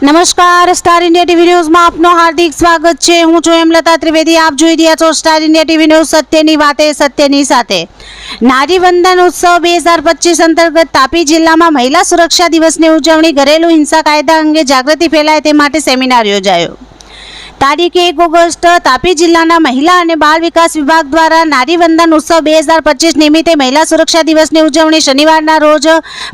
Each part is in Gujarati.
નમસ્કાર, સ્ટાર ઇન્ડિયા ટીવી ન્યૂઝમાં આપનું હાર્દિક સ્વાગત છે। હું છું હેમલતા ત્રિવેદી। આપ જોઈ રહ્યા છો સ્ટાર ઇન્ડિયા ટીવી ન્યૂઝ, સત્યની વાતે સત્યની સાથે। નારી વંદન ઉત્સવ 2025 અંતર્ગત તાપી જિલ્લામાં મહિલા સુરક્ષા દિવસની ઉજવણી, ઘરેલુ હિંસા કાયદા અંગે જાગૃતિ ફેલાય તે માટે સેમિનાર યોજાયો। તારીખ 1 ઓગસ્ટ તાપી જિલ્લાના મહિલા અને બાળ વિકાસ વિભાગ દ્વારા નારી વંદન ઉત્સવ 2025 નિમિત્તે મહિલા સુરક્ષા દિવસની ઉજવણી શનિવારના રોજ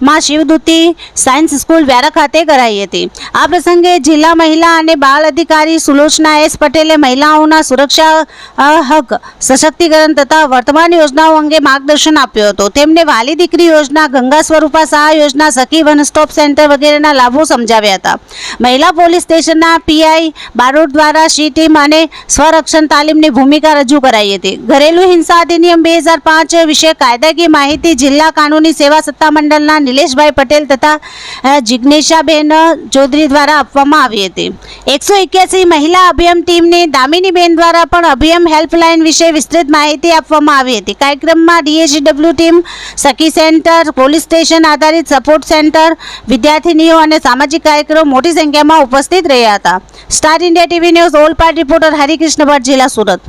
માં શિવદૂતી સાયન્સ સ્કૂલ વ્યારા ખાતે કરાઈ હતી। આ પ્રસંગે જિલ્લા મહિલા અને બાળ અધિકારી સુલોચના એસ પટેલે મહિલાઓના સુરક્ષા, હક, સશક્તિકરણ તથા વર્તમાન યોજનાઓ અંગે માર્ગદર્શન આપ્યું હતું। તેમને વાલી દીકરી યોજના, ગંગા સ્વરૂપા સહાય યોજના, સખી વન સ્ટોપ સેન્ટર વગેરેના લાભો સમજાવ્યા હતા। મહિલા પોલીસ સ્ટેશનના પીઆઈ બારોટ દ્વારા સી ટીમ અને સ્વરક્ષણ તાલીમની ભૂમિકા રજૂ કરાઈ હતી। ઘરેલુ હિંસા અધિનિયમ 2005 વિશે કાયદાકીય માહિતી જિલ્લા કાનૂની સેવા સત્તામંડળના નિલેશભાઈ પટેલ તથા જિજ્ઞેશાબેન ચૌધરી દ્વારા આપવામાં આવી હતી। 181 મહિલા અભિયમ ટીમની દામિનીબેન દ્વારા પણ અભિયમ હેલ્પલાઇન વિશે વિસ્તૃત માહિતી આપવામાં આવી હતી। કાર્યક્રમમાં ડીએચડબલ્યુ ટીમ, સખી સેન્ટર, પોલીસ સ્ટેશન આધારિત સપોર્ટ સેન્ટર, વિદ્યાર્થીનીઓ અને સામાજિક કાર્યકરો મોટી સંખ્યામાં ઉપસ્થિત રહ્યા હતા। Star India TV news all part reporter Harikrishna Bhatt, જિલ્લા સુરત।